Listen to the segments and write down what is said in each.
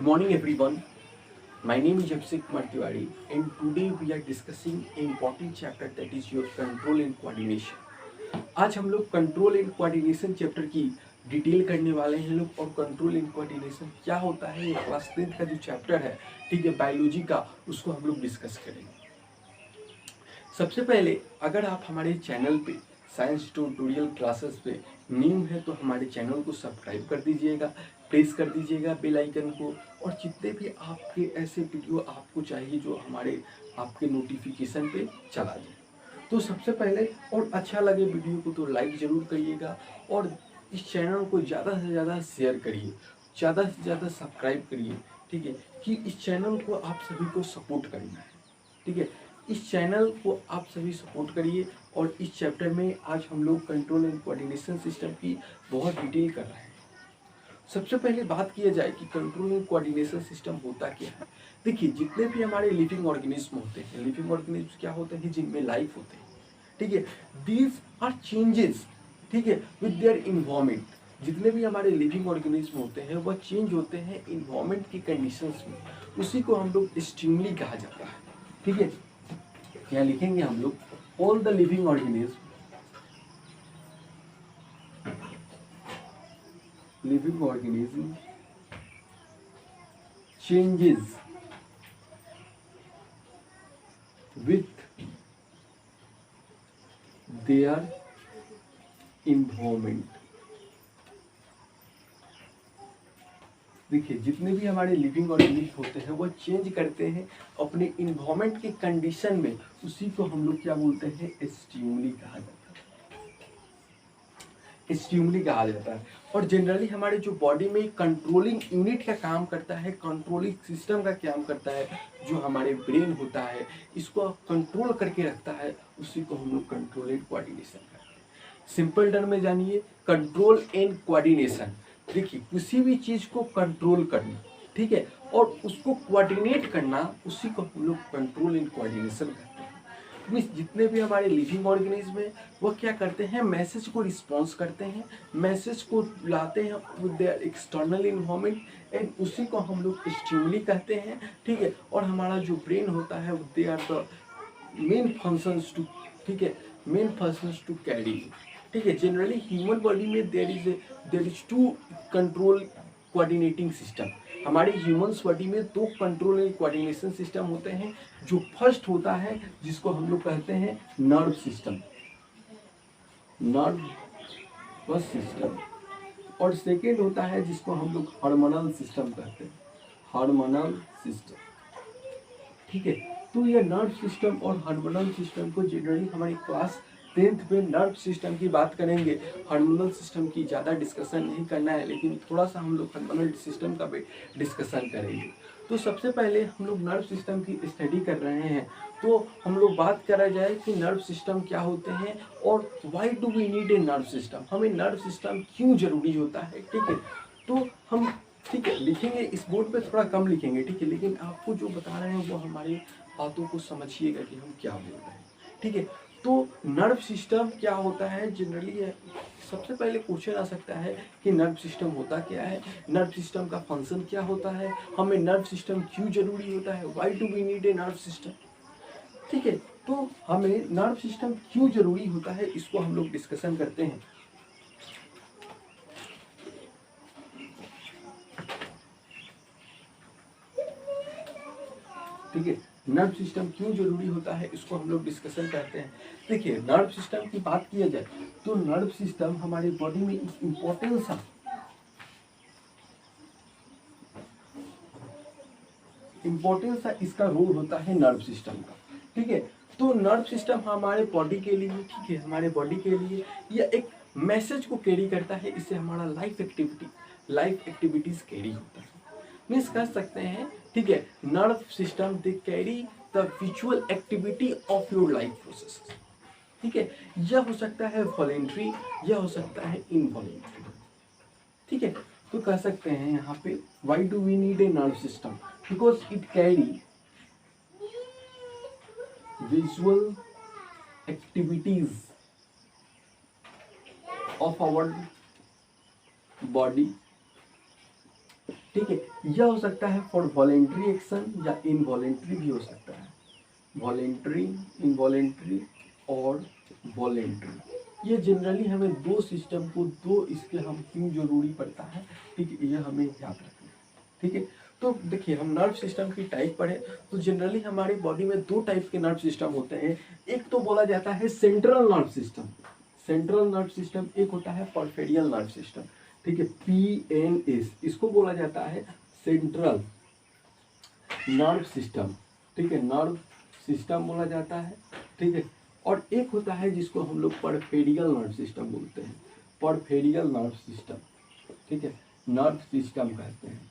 morning, everyone. My name is Abhishek Kumar Tiwari, and today we are discussing an important chapter that is your control and coordination. आज हम लोग control and coordination chapter की detail करने वाले हैं लोग। और कंट्रोल एंड कोऑर्डिनेशन क्या होता है, ये क्लास 10 का जो चैप्टर है, ठीक है, बायोलॉजी का, उसको हम लोग डिस्कस करेंगे। सबसे पहले अगर आप हमारे चैनल पे साइंस ट्यूटोरियल क्लासेस पे न्यू है तो हमारे चैनल को सब्सक्राइब कर दीजिएगा, प्रेस कर दीजिएगा बेल आइकन को। और जितने भी आपके ऐसे वीडियो आपको चाहिए जो हमारे आपके नोटिफिकेशन पे चला जाए, तो सबसे पहले और अच्छा लगे वीडियो को तो लाइक ज़रूर करिएगा। और इस चैनल को ज़्यादा से ज़्यादा शेयर करिए, ज़्यादा से ज़्यादा सब्सक्राइब करिए, ठीक है, कि इस चैनल को आप सभी को सपोर्ट करना है, ठीक है। इस चैनल को आप सभी सपोर्ट करिए। और इस चैप्टर में आज हम लोग कंट्रोल एंड कोऑर्डिनेशन सिस्टम की बहुत डिटेल कर रहे हैं। सबसे पहले बात किया जाए कि कंट्रोल एंड कोऑर्डिनेशन सिस्टम होता क्या है। देखिए, जितने भी हमारे लिविंग ऑर्गेनिज्म होते हैं, लिविंग ऑर्गेनिज्म क्या होते हैं, जिनमें लाइफ होते हैं, ठीक है, दीज आर चेंजेस, ठीक है, विद देयर इन्वायरमेंट। जितने भी हमारे लिविंग ऑर्गेनिज्म होते हैं वह चेंज होते हैं इन्वायरमेंट की कंडीशंस में। उसी को हम लोग स्टिमुली कहा जाता है, ठीक है। यहाँ लिखेंगे हम लोग all the living organism, living organism changes with their environment। देखिए, जितने भी हमारे लिविंग ऑर्गेनिज्म होते हैं वो चेंज करते हैं अपने इन्वायरमेंट के कंडीशन में। उसी को हम लोग क्या बोलते हैं, स्टिमुली कहा जाता है, स्टिमुली कहा जाता है। और जनरली हमारे जो बॉडी में कंट्रोलिंग यूनिट का काम करता है, कंट्रोलिंग सिस्टम का काम करता है, जो हमारे ब्रेन होता है, इसको कंट्रोल करके रखता है, उसी को हम लोग कंट्रोल एंड कोऑर्डिनेशन करते हैं। सिंपल टर्म में जानिए, कंट्रोल एंड कोऑर्डिनेशन। देखिए, किसी भी चीज को कंट्रोल करना, ठीक है, और उसको कोऑर्डिनेट करना, उसी को हम लोग कंट्रोल एंड कोऑर्डिनेशन करते हैं। मीन्स जितने भी हमारे लिविंग ऑर्गेनिज्म है वो क्या करते हैं, मैसेज को रिस्पॉन्स करते हैं, मैसेज को लाते हैं with their external environment, and उसी को हम लोग स्टिमुली कहते हैं, ठीक है। और हमारा जो ब्रेन होता है they are the main functions to, ठीक है, मेन फंक्शंस टू कैरी, ठीक है। जनरली ह्यूमन बॉडी में there is two control coordinating system. हमारे ह्यूमंस बॉडी में दो कंट्रोल एंड कोऑर्डिनेशन सिस्टम होते हैं। जो फर्स्ट होता है जिसको हम लोग कहते हैं नर्व सिस्टम, नर्व सिस्टम। और सेकेंड होता है जिसको हम लोग हार्मोनल सिस्टम कहते हैं, हार्मोनल सिस्टम, ठीक है। तो ये नर्व सिस्टम और हार्मोनल सिस्टम को जनरली हमारी क्लास 10th में नर्व सिस्टम की बात करेंगे। हार्मोनल सिस्टम की ज़्यादा डिस्कशन नहीं करना है, लेकिन थोड़ा सा हम लोग हार्मोनल सिस्टम का भी डिस्कशन करेंगे। तो सबसे पहले हम लोग नर्व सिस्टम की स्टडी कर रहे हैं, तो हम लोग बात करा जाए कि नर्व सिस्टम क्या होते हैं और why do we need a nerve system, हमें नर्व सिस्टम क्यों जरूरी होता है, ठीक है। तो हम, ठीक है, लिखेंगे, इस बोर्ड पे थोड़ा कम लिखेंगे, ठीक है, लेकिन आपको जो बता रहे हैं वो हमारी बातों को समझिएगा कि हम क्या बोल रहे हैं, ठीक है। तो नर्व सिस्टम क्या होता है जनरली, सबसे पहले क्वेश्चन आ सकता है कि नर्व सिस्टम होता क्या है, नर्व सिस्टम का फंक्शन क्या होता है, हमें नर्व सिस्टम क्यों जरूरी होता है, why do we need a nerve system, ठीक है। तो हमें नर्व सिस्टम क्यों जरूरी होता है, इसको हम लोग डिस्कशन करते हैं। ठीक है, नर्व सिस्टम क्यों जरूरी होता है, इसको हम लोग डिस्कशन करते हैं। देखिए, नर्व सिस्टम की बात किया जाए तो नर्व सिस्टम हमारी बॉडी में एक इम्पोर्टेंस है, इम्पोर्टेंस है, इसका रोल होता है नर्व सिस्टम का, ठीक है। तो नर्व सिस्टम हमारे बॉडी के लिए, ठीक है, हमारे बॉडी के लिए यह एक मैसेज को कैरी करता है, इससे हमारा लाइफ एक्टिविटीज कैरी होता है। मीन्स कह सकते हैं, ठीक है, nerve system they carry the visual activity of your life process, ठीक है। यह हो सकता है वॉलेंट्री, यह हो सकता है इनवॉलेंट्री, ठीक है। तो कह सकते हैं यहाँ पे why do we need a nerve system, because it carry visual activities of our body ठीक है। यह हो सकता है फॉर वॉलेंट्री एक्शन या इनवॉलेंट्री भी हो सकता है, वॉलेंट्री, इनवॉलेंट्री और वॉलेंट्री। ये जनरली हमें दो सिस्टम को, दो इसके हम क्यों जरूरी पड़ता है, ठीक है, यह हमें याद रखना है। ठीक है, तो देखिए हम नर्व सिस्टम की टाइप पढ़े तो जनरली हमारी बॉडी में दो टाइप के नर्व सिस्टम होते हैं। एक तो बोला जाता है central nerve system, central nerve system, एक होता है परफेरियल नर्व सिस्टम। ठीक है, PNS, इसको बोला जाता है सेंट्रल नर्व सिस्टम। ठीक है, नर्व सिस्टम बोला जाता है। ठीक है, और एक होता है जिसको हम लोग परफेरियल नर्व सिस्टम बोलते हैं, परफेरियल नर्व सिस्टम। ठीक है, नर्व सिस्टम कहते हैं।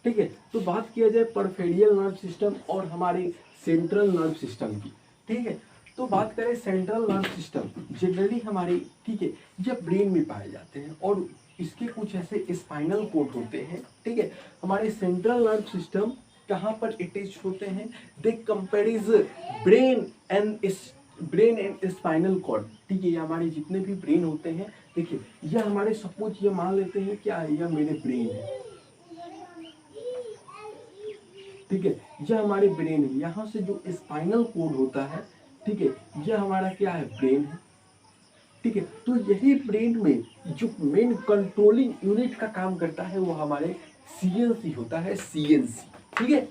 ठीक है, तो बात किया जाए परफेरियल नर्व सिस्टम और हमारे सेंट्रल नर्व सिस्टम की। ठीक है, तो बात करें सेंट्रल नर्व सिस्टम, जनरली हमारे, ठीक है, ये ब्रेन में पाए जाते हैं और इसके कुछ ऐसे स्पाइनल कोड होते हैं। ठीक है, हमारे सेंट्रल नर्व सिस्टम कहाँ पर अटैच होते हैं, दे कंपेरिज ब्रेन एंड स्पाइनल कॉर्ड। ठीक है, ये हमारे जितने भी ब्रेन होते हैं, देखिए यह हमारे, सपोज ये मान लेते हैं क्या है, यह मेरे ब्रेन है। ठीक है, यह हमारे ब्रेन है, यहाँ से जो स्पाइनल कोड होता है, ठीक है, यह हमारा क्या है, ब्रेन है। ठीक है, तो यही ब्रेन में जो मेन कंट्रोलिंग यूनिट का काम करता है वो हमारे CNC होता है, CNC। ठीक है,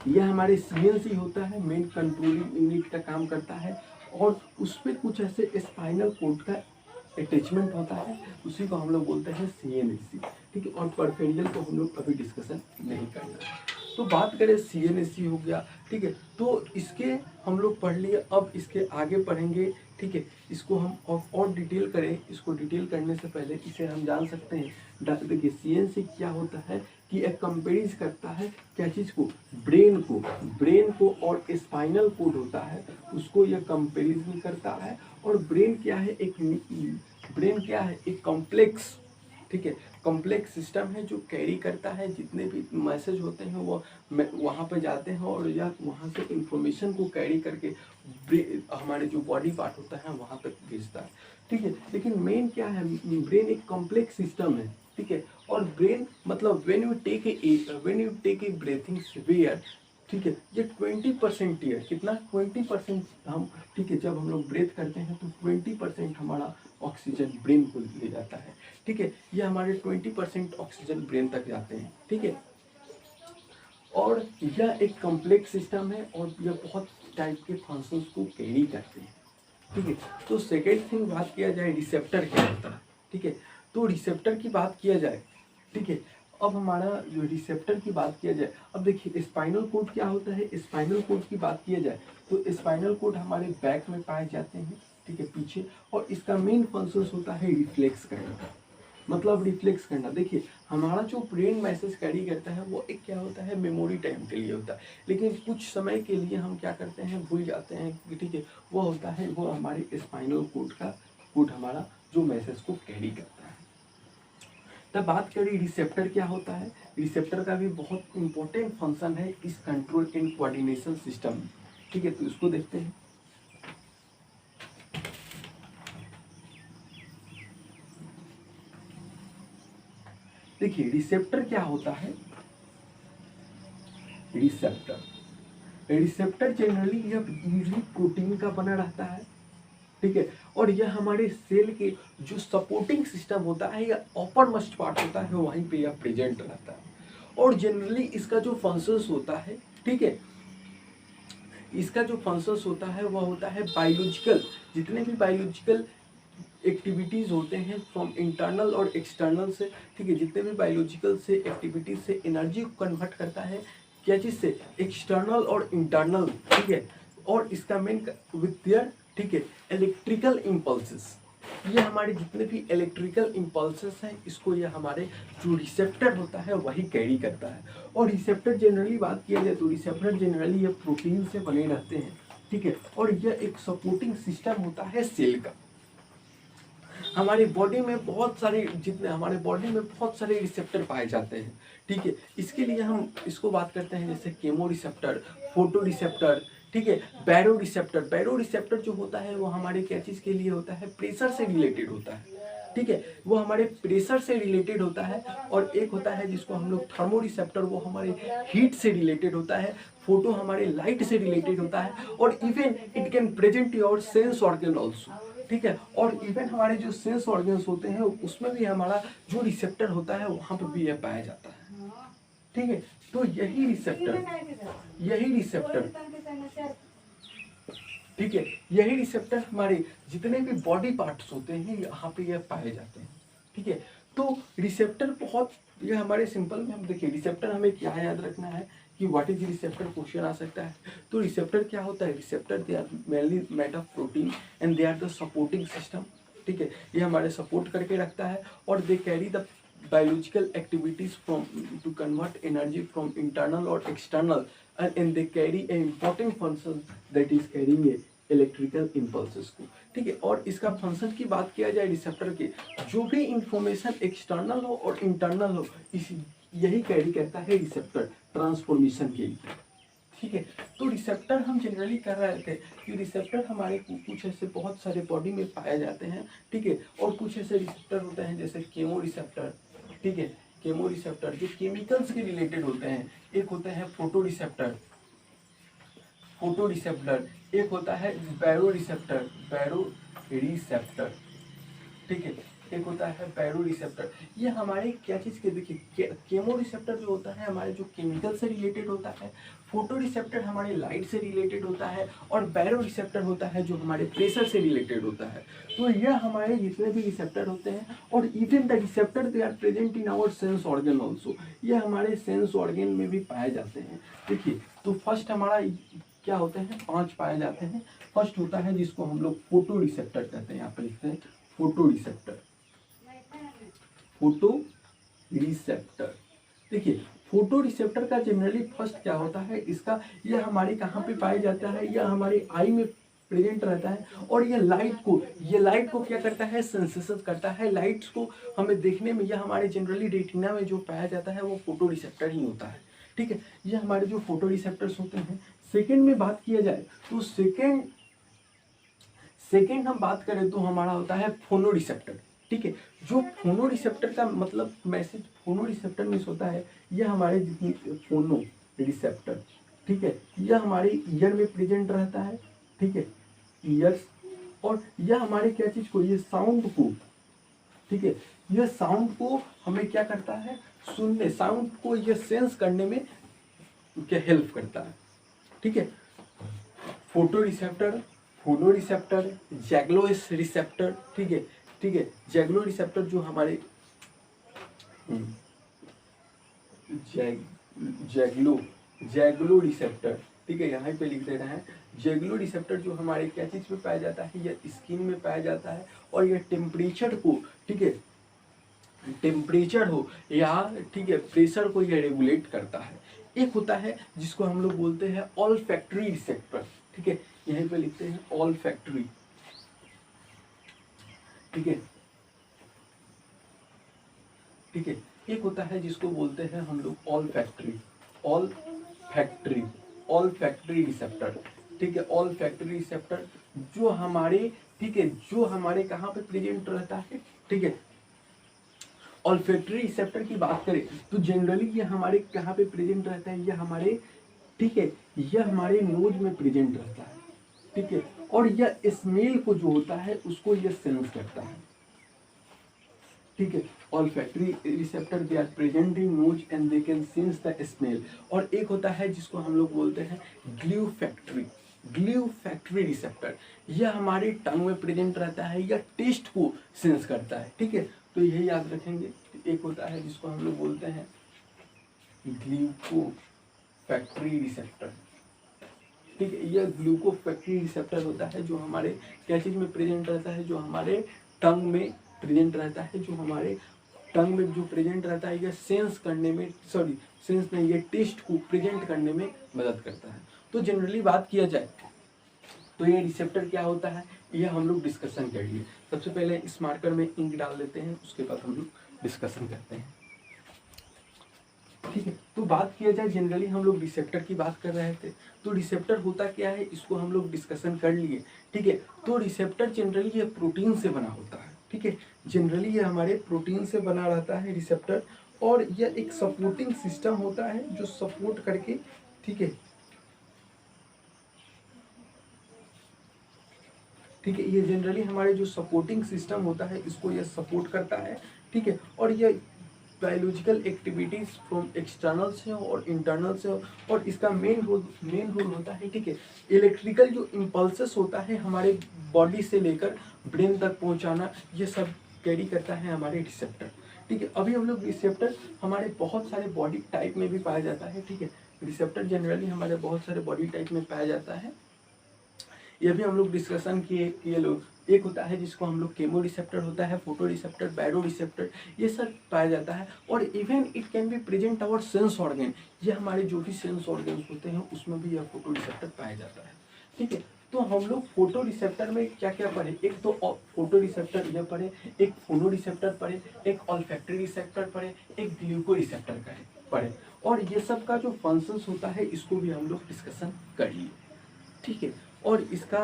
यह हमारे CNC होता है, मेन कंट्रोलिंग यूनिट का काम करता है और उस पर कुछ ऐसे स्पाइनल कोड का अटैचमेंट होता है, उसी को हम लोग बोलते हैं CNSC। ठीक है, और परफेरियल को हम लोग अभी डिस्कशन नहीं करना है। तो बात करें CNSC हो गया। ठीक है, तो इसके हम लोग पढ़ लिए, अब इसके आगे पढ़ेंगे। ठीक है, इसको हम और डिटेल करें, इसको डिटेल करने से पहले इसे हम जान सकते हैं। देखिए CNC क्या होता है कि एक कंपेरिज करता है क्या चीज़ को, ब्रेन को और स्पाइनल कोड होता है उसको यह कंपेरिजन करता है। और ब्रेन क्या है, एक कॉम्प्लेक्स, ठीक है, कॉम्प्लेक्स सिस्टम है जो कैरी करता है जितने भी मैसेज होते हैं वो वहाँ पे जाते हैं और या वहाँ से इंफॉर्मेशन को कैरी करके हमारे जो बॉडी पार्ट होता है वहाँ तक भेजता है। ठीक है, लेकिन मेन क्या है, ब्रेन एक कॉम्प्लेक्स सिस्टम है। ठीक है, और ब्रेन मतलब when you take a breathing spare, ठीक है, ये 20% एयर, कितना 20% हम, ठीक है, जब हम लोग ब्रेथ करते हैं तो 20% हमारा ऑक्सीजन ब्रेन को ले जाता है। ठीक है, ये हमारे 20% ऑक्सीजन ब्रेन तक जाते हैं। ठीक है, और यह एक कॉम्प्लेक्स सिस्टम है और यह बहुत टाइप के फंक्शंस को कैरी करते हैं। ठीक है, तो सेकेंड थिंग बात किया जाए रिसेप्टर क्या होता है। ठीक है, तो रिसेप्टर की बात किया जाए, ठीक है, अब हमारा जो रिसेप्टर की बात किया जाए, अब देखिए स्पाइनल कोड क्या होता है, स्पाइनल कोड की बात किया जाए तो स्पाइनल कोड हमारे बैक में पाए जाते हैं। ठीक है, पीछे, और इसका मेन फंक्शन होता है रिफ्लेक्स करना, मतलब रिफ्लेक्स करना। देखिए हमारा जो ब्रेन मैसेज कैरी करता है वो एक क्या होता है, मेमोरी टाइम के लिए होता है, लेकिन कुछ समय के लिए हम क्या करते हैं, भूल जाते हैं। ठीक है, वो होता है, वो हमारे स्पाइनल कोड का कोड हमारा जो मैसेज को कैरी करता है। तब बात करें रिसेप्टर क्या होता है, रिसेप्टर का भी बहुत इंपॉर्टेंट फंक्शन है इस कंट्रोल एंड कोऑर्डिनेशन सिस्टम में। ठीक है, तो इसको देखते हैं। देखिए रिसेप्टर क्या होता है, रिसेप्टर जनरली यह यूजली प्रोटीन का बना रहता है। ठीक है, और यह हमारे सेल के जो सपोर्टिंग सिस्टम होता है या अपर मोस्ट पार्ट होता है वहीं पे यह प्रेजेंट रहता है। और जनरली इसका जो फंक्शंस होता है, ठीक है, इसका जो फंक्शंस होता है वह होता है बायोलॉजिकल, जितने भी बायोलॉजिकल एक्टिविटीज़ होते हैं फ्रॉम इंटरनल और एक्सटर्नल से। ठीक है, जितने भी बायोलॉजिकल से एक्टिविटीज से एनर्जी को कन्वर्ट करता है क्या चीज़ से, एक्सटर्नल और इंटरनल। ठीक है, और इसका मेन विथ देयर, ठीक है, इलेक्ट्रिकल इम्पल्सेस, ये हमारे जितने भी इलेक्ट्रिकल इम्पल्सेस हैं इसको ये हमारे जो रिसेप्टर होता है वही कैरी करता है। और रिसेप्टर जनरली बात किया जाए तो रिसेप्टर जनरली ये प्रोटीन से बने रहते हैं। ठीक है, और यह एक सपोर्टिंग सिस्टम होता है सेल का। हमारी बॉडी में बहुत सारे रिसेप्टर पाए जाते हैं। ठीक है, इसके लिए हम इसको बात करते हैं जैसे केमो रिसेप्टर, फोटो रिसेप्टर, ठीक है, बैरो रिसेप्टर जो होता है वो हमारे क्या चीज़ के लिए होता है, प्रेशर से रिलेटेड होता है। ठीक है, वो हमारे प्रेशर से रिलेटेड होता है। और एक होता है जिसको हम लोग थर्मो रिसेप्टर, वो हमारे हीट से रिलेटेड होता है। फोटो हमारे लाइट से रिलेटेड होता है। और even it can present your sense organ also, ठीक है। और इवन हमारे जो सेंस ऑर्गन्स होते हैं उसमें भी हमारा जो रिसेप्टर होता है वहां पर भी यह पाया जाता है, ठीक है। तो यही रिसेप्टर ठीक है, यही रिसेप्टर हमारे जितने भी बॉडी पार्ट्स होते हैं यहाँ पे यह पाए जाते हैं, ठीक है। तो रिसेप्टर बहुत, ये हमारे सिंपल में हम देखिए रिसेप्टर हमें क्या याद रखना है कि व्हाट इज रिसेप्टर, क्वेश्चन आ सकता है। तो रिसेप्टर क्या होता है, receptor they are mainly made of protein and they are the supporting system, ठीक है। ये हमारे सपोर्ट करके रखता है और they carry the biological activities from to convert energy from internal or external and they carry an important function that is carrying a electrical impulses को, ठीक है। और इसका फंक्शन की बात किया जाए रिसेप्टर के, जो भी इंफॉर्मेशन एक्सटर्नल हो और इंटरनल हो इस यही कैरी करता है रिसेप्टर ट्रांसफॉर्मेशन के लिए, ठीक है। तो रिसेप्टर हम जनरली कर रहे थे कि रिसेप्टर हमारे कुछ ऐसे बहुत सारे बॉडी में पाए जाते हैं, ठीक है। और कुछ ऐसे रिसेप्टर होते हैं जैसे केमो रिसेप्टर, ठीक है। केमो रिसेप्टर जो केमिकल्स के रिलेटेड होते हैं। एक होते हैं फोटो रिसेप्टर, एक होता है बैरो रिसेप्टर, ठीक है। एक होता है बैरो रिसेप्टर। ये हमारे क्या चीज़ के, देखिए केमो रिसेप्टर जो होता है हमारे जो केमिकल से रिलेटेड होता है, फोटो रिसेप्टर हमारे लाइट से रिलेटेड होता है, और बैरो रिसेप्टर होता है जो हमारे प्रेशर से रिलेटेड होता है। तो यह हमारे जितने भी रिसेप्टर होते हैं, और even the receptor they are present in our sense organ also, ये हमारे सेंस ऑर्गन में भी पाए जाते हैं। देखिए तो फर्स्ट हमारा क्या होते हैं, 5 पाए जाते हैं। फर्स्ट होता है जिसको हम लोग फोटो रिसेप्टर कहते हैं, यहाँ पर लिखते हैं फोटो रिसेप्टर, देखिए फोटो रिसेप्टर का जनरली फर्स्ट क्या होता है इसका, यह हमारे कहाँ पे पाया जाता है, यह हमारे आई में प्रेजेंट रहता है। और ये लाइट को क्या करता है, सेंसेशन करता है। लाइट्स को हमें देखने में, यह हमारे जनरली रेटिना में जो पाया जाता है वो फोटो रिसेप्टर ही होता है, ठीक है। ये हमारे जो फोटो रिसेप्टर्स होते हैं। सेकेंड में बात किया जाए तो सेकेंड हम बात करें तो हमारा होता है फोनो रिसेप्टर, ठीक है। जो फोनो रिसेप्टर का मतलब मैसेज, फोनो रिसेप्टर मीन्स होता है यह हमारे फोनो रिसेप्टर, ठीक है। यह हमारे ईयर में प्रेजेंट रहता है, ठीक है, ईयर्स। और यह हमारे क्या चीज को, ये साउंड को, ठीक है, यह साउंड को हमें क्या करता है, सुनने, साउंड को यह सेंस करने में क्या हेल्प करता है, ठीक है। फोटो रिसेप्टर, फोनो रिसेप्टर, जैग्लोस रिसेप्टर, ठीक है, जैग्लो रिसेप्टर जो हमारे जैग्लो रिसेप्टर, ठीक है, यहाँ पे लिख दे रहे हैं। जैग्लो रिसेप्टर जो हमारे क्या चीज में पाया जाता है, यह स्किन में पाया जाता है। और यह टेम्परेचर को, ठीक है, टेम्परेचर हो या, ठीक है, प्रेशर को यह रेगुलेट करता है। एक होता है जिसको हम लोग बोलते हैं ऑल फैक्ट्री रिसेप्टर, ठीक है, यहीं पे लिखते हैं ऑल फैक्ट्री, ठीक है। एक होता है जिसको बोलते हैं हम लोग ऑल फैक्ट्री रिसेप्टर, ठीक है। ऑल फैक्ट्री रिसेप्टर जो हमारे, ठीक है, जो हमारे कहाँ पे प्रेजेंट रहता है, ठीक है। ऑल फैक्ट्री रिसेप्टर की बात करें तो जनरली ये हमारे कहाँ पे प्रेजेंट रहता है, यह हमारे, ठीक है, यह हमारे नोज में प्रेजेंट रहता है, ठीक है। और यह स्मेल को जो होता है उसको यह सेंस करता है, ठीक है। Olfactory receptor they are present in nose and they can sense the smell. और एक होता है जिसको हम लोग बोलते हैं ग्लू फैक्ट्री रिसेप्टर, यह हमारे टंग में प्रेजेंट रहता है, यह टेस्ट को सेंस करता है, ठीक है। तो यही याद रखेंगे। एक होता है जिसको हम लोग बोलते हैं ग्लूको फैक्ट्री रिसेप्टर, ठीक है। यह ग्लूको फैक्ट्री रिसेप्टर होता है जो हमारे क्या चीज में प्रेजेंट रहता है, जो हमारे टंग में प्रेजेंट रहता है, जो हमारे टंग में जो प्रेजेंट रहता है, यह सेंस करने में, सेंस नहीं, यह टेस्ट को प्रेजेंट करने में मदद करता है। तो जनरली बात किया जाए तो ये रिसेप्टर क्या होता है, यह हम लोग डिस्कशन कर लिए। सबसे पहले इस मार्कर में इंक डाल देते हैं, उसके बाद हम लोग डिस्कशन करते हैं, ठीक है। तो बात किया जाए, जनरली हम लोग रिसेप्टर की बात कर रहे थे। तो रिसेप्टर होता क्या है इसको हम लोग डिस्कशन कर लिए, ठीक है। तो रिसेप्टर जनरली ये प्रोटीन से बना होता है, ठीक है। जनरली ये हमारे प्रोटीन से बना रहता है रिसेप्टर, और यह एक सपोर्टिंग सिस्टम होता है जो सपोर्ट करके, ठीक है, ठीक है, ये जनरली हमारे जो सपोर्टिंग सिस्टम होता है इसको यह सपोर्ट करता है, ठीक है। और यह बायोलॉजिकल एक्टिविटीज फ्रॉम एक्सटर्नल से और इंटरनल से, और इसका मेन रोल होता है, ठीक है, इलेक्ट्रिकल जो इम्पल्सेस होता है हमारे बॉडी से लेकर ब्रेन तक पहुंचाना, ये सब कैरी करता है हमारे रिसेप्टर, ठीक है। अभी हम लोग रिसेप्टर हमारे बहुत सारे बॉडी टाइप में भी पाया जाता है, ठीक है। रिसेप्टर जनरली हमारे बहुत सारे बॉडी टाइप में पाया जाता है, ये भी हम लोग डिस्कशन किए लोग। एक होता है जिसको हम लोग केमो रिसेप्टर होता है, फोटो रिसेप्टर, बैरो रिसेप्टर, ये सब पाया जाता है। और even it can be present our sense organ, ये हमारे जो भी सेंस ऑर्गन होते हैं उसमें भी यह फोटो रिसेप्टर पाया जाता है, ठीक है। तो हम लोग फोटो रिसेप्टर में क्या क्या पढ़े, एक तो फोटो रिसेप्टर यह पढ़े, एक फोनो रिसेप्टर पढ़े, एक ऑल्फैक्टरी रिसेप्टर पढ़े, एक ग्लूको रिसेप्टर पढ़े, और ये सब का जो फंक्शंस होता है इसको भी हम लोग डिस्कशन कर लिए, ठीक है। और इसका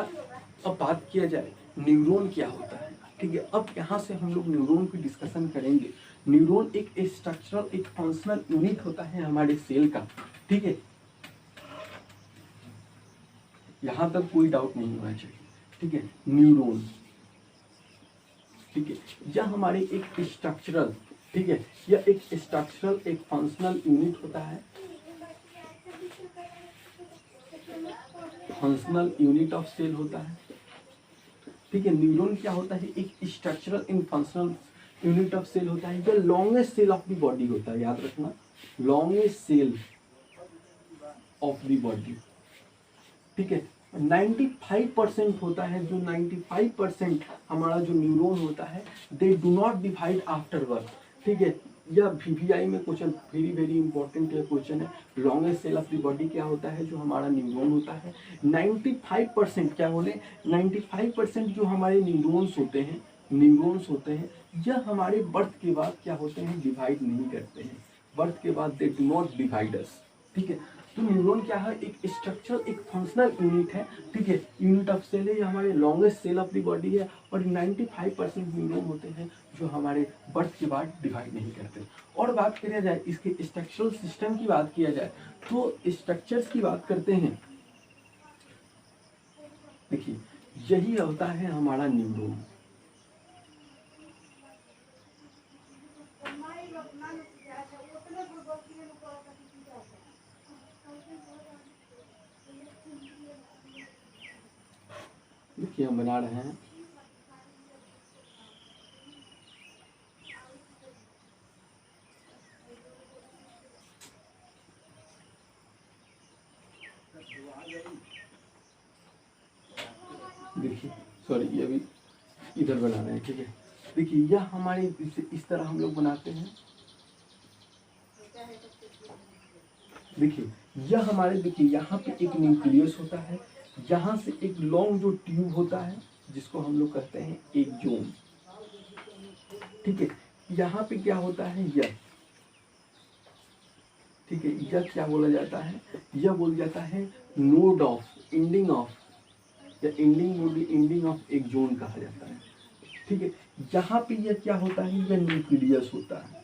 अब बात किया जाए न्यूरॉन क्या होता है, ठीक है। अब यहाँ से हम लोग न्यूरॉन की डिस्कशन करेंगे। न्यूरॉन एक स्ट्रक्चरल, एक फंक्शनल यूनिट होता है हमारे सेल का, ठीक है। यहाँ तक कोई डाउट नहीं होना चाहिए, ठीक है। न्यूरॉन, ठीक है, यह हमारे एक स्ट्रक्चरल, ठीक है, यह एक स्ट्रक्चरल, एक फंक्शनल यूनिट होता है, फंक्शनल यूनिट ऑफ सेल होता है, ठीक है। न्यूरॉन क्या होता है, एक structural in functional unit of cell होता है। यह longest cell of the body होता है, याद रखना, longest cell of the body, ठीक है। 95% होता है, जो 95% हमारा जो न्यूरॉन होता है, they do not divide after birth, ठीक है। यह VVI में क्वेश्चन, वेरी वेरी इंपॉर्टेंट यह क्वेश्चन है। Longest cell of the body क्या होता है, जो हमारा न्यूरॉन होता है। 95% क्या बोले, 95% जो हमारे न्यूरॉन्स होते हैं, यह हमारे बर्थ के बाद क्या होते हैं, डिवाइड नहीं करते हैं। बर्थ के बाद दे डू नॉट डिवाइड अस, ठीक है। तो न्यूरॉन क्या है, एक स्ट्रक्चर, एक फंक्शनल यूनिट है, ठीक है, यूनिट ऑफ सेल है, ये हमारे longest cell of the body है। और 95% न्यूरॉन होते हैं जो हमारे बर्थ के बाद डिवाइड नहीं करते। और बात किया जाए इसके स्ट्रक्चरल सिस्टम की, बात किया जाए तो स्ट्रक्चर्स की बात करते हैं। देखिए, यही होता है हमारा न्यूरॉन, देखिए हम बना रहे हैं, देखिए, सॉरी, ये भी इधर बना रहे हैं, ठीक है। देखिए, यह हमारे इस तरह हम लोग बनाते हैं। देखिए, यह हमारे, देखिए यहाँ पे एक न्यूक्लियस होता है, यहाँ से एक लॉन्ग जो ट्यूब होता है जिसको हम लोग कहते हैं एक जोन, ठीक है। यहाँ पे क्या होता है, यह, ठीक है, यह क्या बोला जाता है, यह बोला जाता है नोड ऑफ, एंडिंग ऑफ, या एंडिंग ऑफ एक जोन कहा जाता है, ठीक है। यहाँ पे यह क्या होता है, यह न्यूक्लियस होता है,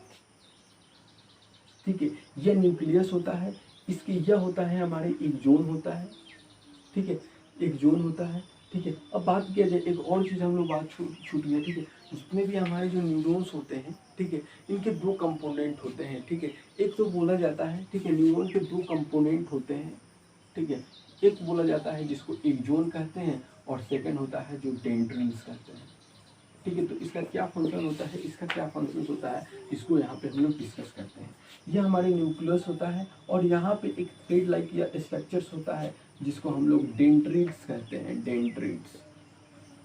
ठीक है, यह न्यूक्लियस होता है। इसके यह होता है हमारे एक जोन होता है, ठीक है, एक जोन होता है, ठीक है। अब बात किया जाए, एक और चीज़ हम लोग बात छूट गया, ठीक है। जितने भी हमारे जो न्यूरॉन्स होते हैं, ठीक है, इनके दो कंपोनेंट होते हैं, ठीक है। एक तो बोला जाता है, ठीक है, न्यूरॉन के दो कंपोनेंट होते हैं, ठीक है। एक बोला जाता है जिसको एक जोन कहते हैं, और सेकंड होता है जो डेंड्रिल्स कहते हैं, ठीक है। तो इसका क्या फंक्शन होता है, इसका क्या फंक्शन होता है, इसको यहाँ पे हम लोग डिस्कस करते हैं। यह हमारे न्यूक्लियस होता है, और यहाँ पे एक थ्रेड लाइक या स्ट्रक्चर्स होता है जिसको हम लोग डेंड्रिट्स कहते हैं, डेंड्रिट्स,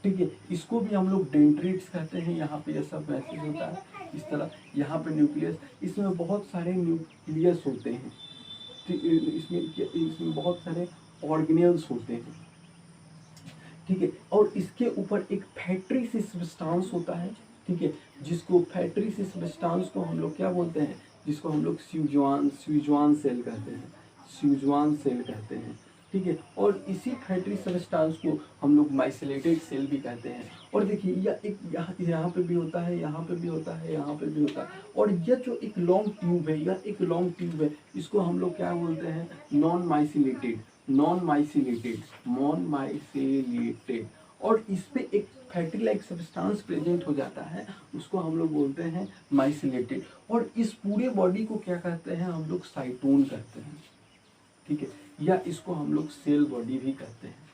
ठीक है। इसको भी हम लोग डेंड्रिट्स कहते हैं। यहाँ पे यह सब मैसेज होता है इस तरह, यहाँ पे न्यूक्लियस, इसमें बहुत सारे न्यूक्लियस होते हैं, इसमें बहुत सारे ऑर्गेनेल्स होते हैं, ठीक है। और इसके ऊपर एक फैक्ट्री सब्सटेंस होता है, ठीक है, जिसको फैक्ट्री सब्सटेंस को हम लोग क्या बोलते हैं, जिसको हम लोग स्यूजवान सेल कहते हैं, स्यूजवान सेल कहते हैं, ठीक है। और इसी फैटी सब्सटेंस को हम लोग माइसिलेटेड सेल भी कहते हैं। और देखिए यह एक यहाँ पे भी होता है, यहाँ पे भी होता है, यहाँ पे भी होता है। और यह जो एक लॉन्ग ट्यूब है, यह एक लॉन्ग ट्यूब है, इसको हम लोग क्या बोलते हैं, नॉन माइसिलेटेड, नॉन माइसिलेटेड, नॉन माइसिलेटेड। और इस पे एक फैटी लाइक सब्सटेंस प्रेजेंट हो जाता है, उसको हम लोग बोलते हैं माइसिलेटेड। और इस पूरे बॉडी को क्या कहते हैं, हम लोग साइटोन कहते हैं, ठीक है, या इसको हम लोग सेल बॉडी भी कहते हैं।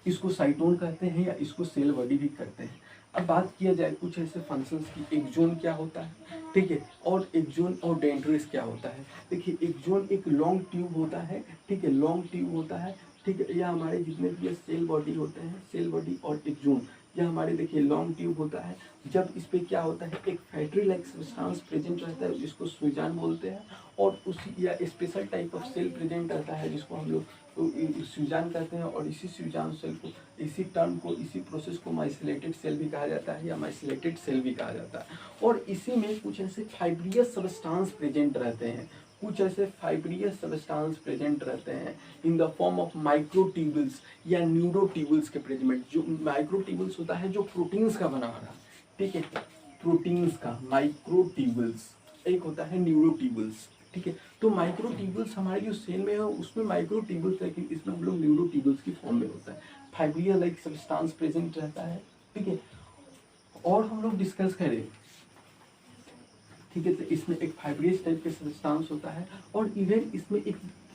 इसको साइटोन कहते हैं या इसको सेल बॉडी भी कहते हैं। अब बात किया जाए कुछ ऐसे फंक्शंस की, एक जोन क्या होता है, ठीक है, और एक जोन और डेंड्रिस क्या होता है। देखिए एक जोन एक लॉन्ग ट्यूब होता है, ठीक है, लॉन्ग ट्यूब होता है, ठीक है, या हमारे जितने भी ये सेल बॉडी होते हैं, सेल बॉडी और एक जोन, यह हमारे देखिए लॉन्ग ट्यूब होता है। जब इस पे क्या होता है, एक फैटी लाइक सब्सटेंस प्रेजेंट रहता है जिसको सूजान बोलते हैं, और उसी या special type of cell present रहता है जिसको हम लोग सूजान कहते हैं। और इसी सूजान सेल को, इसी टर्म को, इसी प्रोसेस को माइसिलेटेड सेल भी कहा जाता है या माइसिलेटेड सेल भी कहा जाता है। और इसी में कुछ ऐसे फाइब्रियस सब्सटेंस प्रेजेंट रहते हैं, कुछ ऐसे फाइब्रियस सब्सटेंस प्रेजेंट रहते हैं in the form of microtubules या न्यूरोट्यूबल्स के प्रेजेंट। जो माइक्रोट्यूबल्स होता है जो प्रोटीन्स का बना रहा, ठीक है, प्रोटीन्स का माइक्रोट्यूबल्स, एक होता है न्यूरोट्यूबल्स, ठीक है। तो माइक्रोट्यूबल्स हमारे जो सेल में है उसमें माइक्रोट्यूबल्स, लेकिन इसमें हम लोग न्यूरोट्यूबल्स की फॉर्म में होता है, फाइब्रिया लाइक सब्सटेंस प्रेजेंट रहता है, ठीक है। और हम लोग डिस्कस करें, ठीक है, तो इसमें एक फाइब्रियस टाइप के सब्सटेंस होता है। और इवन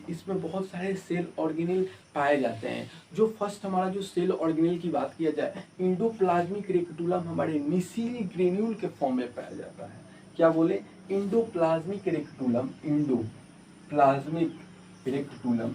इसमें बहुत सारे सेल ऑर्गेनेल पाए जाते हैं। जो फर्स्ट हमारा जो सेल ऑर्गेनेल की बात किया जाए, इंडोप्लाज्मिक रेटिकुलम हमारे मिसिली ग्रेन्यूल के फॉर्म में पाया जाता है। क्या बोले, endoplasmic reticulum, endoplasmic reticulum,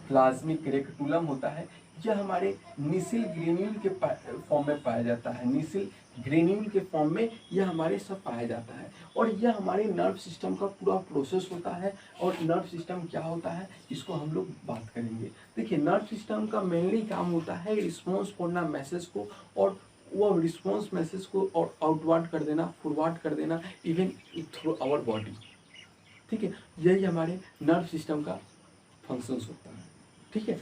plasmic reticulum होता है, यह हमारे निसिल ग्रेन्यूल के फॉर्म में पाया जाता है, निसिल ग्रेन्यूल के फॉर्म में यह हमारे सब पाया जाता है। और यह हमारे नर्व सिस्टम का पूरा प्रोसेस होता है। और नर्व सिस्टम क्या होता है इसको हम लोग बात करेंगे। देखिए नर्व सिस्टम का मेनली काम होता है रिस्पॉन्स करना मैसेज को, और वो रिस्पॉन्स मैसेज को और आउटवर्ड कर देना, फॉरवर्ड कर देना, इवन थ्रू आवर बॉडी, ठीक है, यही हमारे नर्व सिस्टम का फंक्शंस होता है, ठीक है।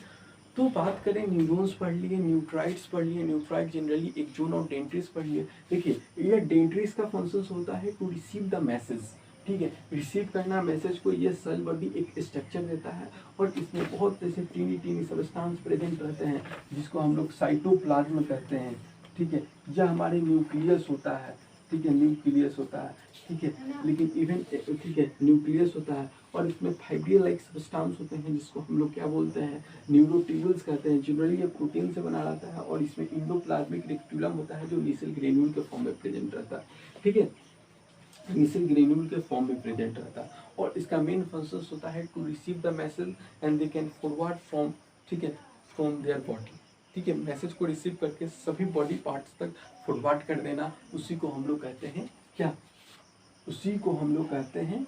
तो बात करें, न्यूरॉन्स पढ़ लिए, न्यूट्राइट्स पढ़ लिए, न्यूट्राइट जनरली एक जोन और डेंट्रिस पढ़ लिए। देखिए ये डेंट्रिस का फंक्शंस होता है टू रिसीव द मैसेज, ठीक है, रिसीव करना मैसेज को। ये सेल बॉडी एक स्ट्रक्चर देता है और इसमें बहुत ऐसे टीनी टीनी सब्सटेंस प्रेजेंट रहते हैं जिसको हम लोग साइटोप्लाज्म कहते हैं, ठीक है। यह हमारे न्यूक्लियस होता है, ठीक है, न्यूक्लियस होता है, ठीक है, लेकिन इवन, ठीक है, न्यूक्लियस होता है। और इसमें फाइब्रिल लाइक सब्सटेंस होते हैं जिसको हम लोग क्या बोलते हैं, न्यूरोट्यूबल्स कहते हैं। जनरली ये प्रोटीन से बना रहता है। और इसमें इंडोप्लाज्मिक रेटिकुलम होता है जो नीसल ग्रेन्यूल के फॉर्म में प्रेजेंट रहता है, ठीक है, नीसल ग्रेन्यूल के फॉर्म में प्रेजेंट रहता है। और इसका मेन फंक्शन होता है to receive the message and they can forward from, ठीक है, फ्रॉम देयर बॉडी, ठीक है, मैसेज को रिसीव करके सभी बॉडी पार्ट्स तक फॉरवर्ड कर देना। उसी को हम लोग कहते हैं क्या, उसी को हम लोग कहते हैं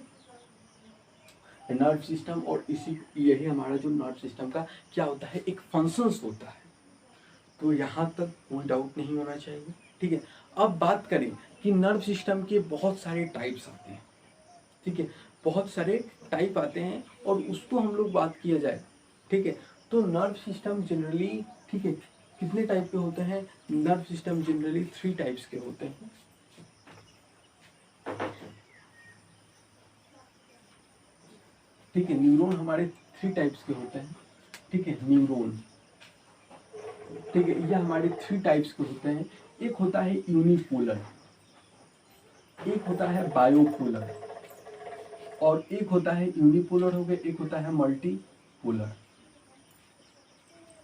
नर्व सिस्टम। और इसी यही हमारा जो नर्व सिस्टम का क्या होता है, एक फंक्शंस होता है। तो यहाँ तक कोई डाउट नहीं होना चाहिए, ठीक है। अब बात करें कि नर्व सिस्टम के बहुत सारे टाइप्स आते हैं, ठीक है, बहुत सारे टाइप आते हैं और उसको हम लोग बात किया जाए, ठीक है। तो नर्व सिस्टम जनरली, ठीक है, कितने टाइप के होते हैं, नर्व सिस्टम जनरली 3 टाइप्स के होते हैं, ठीक है। न्यूरॉन हमारे 3 टाइप्स के होते हैं, ठीक है, न्यूरॉन, ठीक है, यह हमारे 3 टाइप्स के होते हैं। एक होता है यूनिपोलर, एक होता है बायोपोलर, और एक होता है यूनिपोलर हो गया, एक होता है मल्टीपोलर,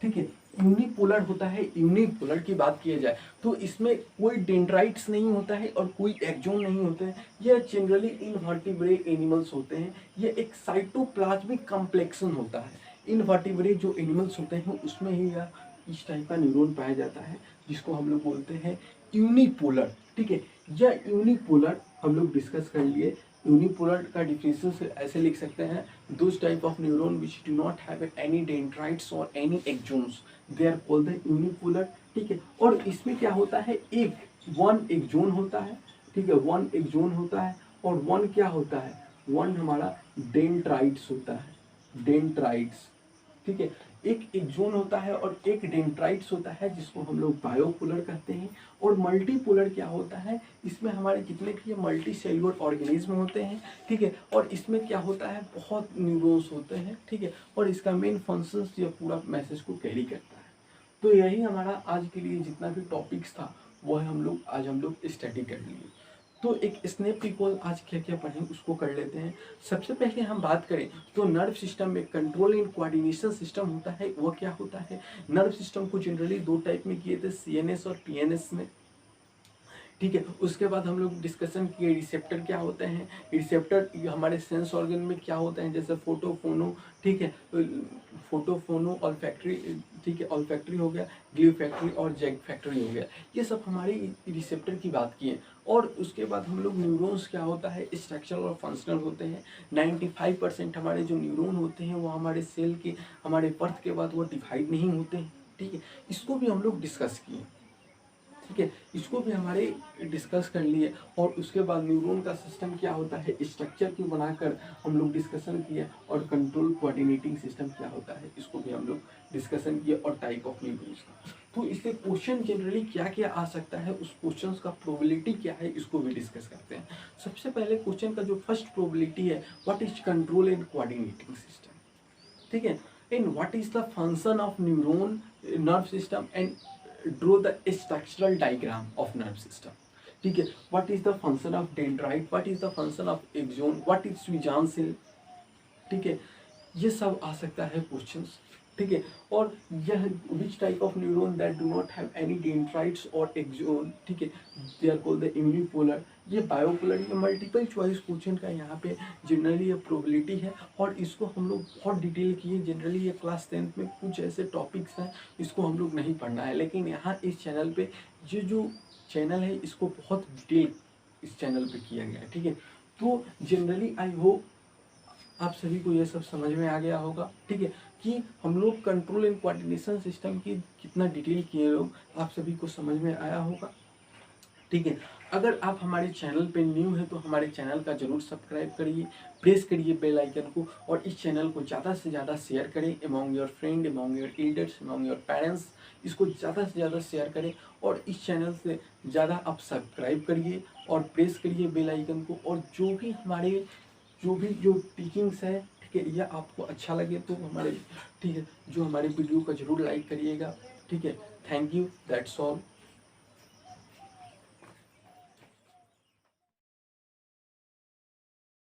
ठीक है। यूनिपोलर होता है, यूनिपोलर की बात किया जाए तो इसमें कोई डेंड्राइट्स नहीं होता है और कोई एक्सोन नहीं होते हैं। यह जनरली इनवर्टिब्रेट एनिमल्स होते हैं। यह एक साइटोप्लाज्मिक कॉम्प्लेक्सन होता है। इनवर्टिब्रेट जो एनिमल्स होते हैं उसमें ही यह इस टाइप का न्यूरॉन पाया जाता है जिसको हम लोग बोलते हैं यूनिपोलर, ठीक है। यह यूनिपोलर हम लोग डिस्कस कर लिए। यूनिपोलर का डिफिनेशन ऐसे लिख सकते हैं, those type of neuron which do not have any dendrites और any axons, they are called the unipolar, ठीक है। और इसमें क्या होता है, वन एक्सोन होता है, ठीक है, वन एक्सोन होता है। और वन क्या होता है, वन हमारा डेंड्राइट्स होता है, डेंड्राइट्स, ठीक है। एक एक्सोन होता है और एक डेंड्राइट्स होता है जिसको हम लोग बायोपोलर कहते हैं। और मल्टीपोलर क्या होता है, इसमें हमारे जितने भी मल्टी सेल्युलर ऑर्गेनिज्म होते हैं, ठीक है, और इसमें क्या होता है, बहुत न्यूरॉन्स होते हैं, ठीक है, और इसका मेन फंक्शंस ये पूरा मैसेज को कैरी करता है। तो यही हमारा आज के लिए जितना भी टॉपिक्स था वह हम लोग स्टडी कर लिए। तो एक स्नैप रिकॉल आज क्या क्या पढ़ें उसको कर लेते हैं। सबसे पहले हम बात करें तो नर्व सिस्टम में कंट्रोल एंड कोऑर्डिनेशन सिस्टम होता है, वो क्या होता है। नर्व सिस्टम को जनरली दो टाइप में किए थे, सीएनएस और पीएनएस में, ठीक है। उसके बाद हम लोग डिस्कशन किए रिसेप्टर क्या होते हैं। रिसेप्टर हमारे सेंस ऑर्गन में क्या होते हैं, जैसे फोटोफोनो, ठीक है, फोटोफोनो ऑल्फैक्टरी, ठीक है, ऑल्फैक्टरी हो गया, ग्लू फैक्ट्री और जैग फैक्ट्री हो गया, ये सब हमारी रिसेप्टर की बात की है। और उसके बाद हम लोग न्यूरॉन्स क्या होता है, स्ट्रक्चरल और फंक्शनल होते हैं। 95% हमारे जो न्यूरॉन होते हैं वो हमारे सेल के, हमारे बर्थ के बाद वो डिवाइड नहीं होते हैं, ठीक है, इसको भी हम लोग डिस्कस किए, ठीक है, इसको भी हमारे डिस्कस कर लिए। और उसके बाद न्यूरॉन का सिस्टम क्या होता है, स्ट्रक्चर की बनाकर हम लोग डिस्कशन किए। और कंट्रोल कोऑर्डिनेटिंग सिस्टम क्या होता है, इसको भी हम लोग डिस्कशन किए, और टाइप ऑफ न्यूरॉन्स का। तो इससे क्वेश्चन जनरली क्या क्या आ सकता है, उस क्वेश्चन का प्रोबेबिलिटी क्या है, इसको भी डिस्कस करते हैं। सबसे पहले क्वेश्चन का जो फर्स्ट प्रोबेबिलिटी है, what is control and coordinating system, ठीक है, in what is the function of neuron nerve system and draw the structural diagram of nerve system, ठीक है। What is the function of dendrite, what is the function of axon, what is schwann cell, ठीक है, ये सब आ सकता है questions, ठीक है। और यह which type of neuron that do not have any dendrites और एक्सोन, ठीक है, they are called the unipolar, ये बायोपोलर, ये मल्टीपल चॉइस क्वेश्चन का यहाँ पे जनरली ये प्रोबेबिलिटी है। और इसको हम लोग बहुत डिटेल किए, जनरली ये क्लास 10th में कुछ ऐसे टॉपिक्स हैं इसको हम लोग नहीं पढ़ना है, लेकिन यहाँ इस चैनल पे ये जो चैनल है इसको बहुत डिटेल इस चैनल पे किया गया है, ठीक है। तो जनरली आई होप आप सभी को ये सब समझ में आ गया होगा, ठीक है, कि हम लोग कंट्रोल एंड कोऑर्डिनेशन सिस्टम की कितना डिटेल किए लोग, आप सभी को समझ में आया होगा, ठीक है। अगर आप हमारे चैनल पे न्यू हैं तो हमारे चैनल का जरूर सब्सक्राइब करिए, प्रेस करिए बेल आइकन को, और इस चैनल को ज़्यादा से ज़्यादा शेयर करें among your friend, among your elders, among your parents, इसको ज़्यादा से ज़्यादा शेयर करें। और इस चैनल से ज़्यादा आप सब्सक्राइब करिए और प्रेस करिए बेल आइकन को। और जो टीचिंग्स है, ठीक है, यह आपको अच्छा लगे तो हमारे, ठीक है, जो हमारे वीडियो का जरूर लाइक करिएगा, ठीक है। Thank you, that's all.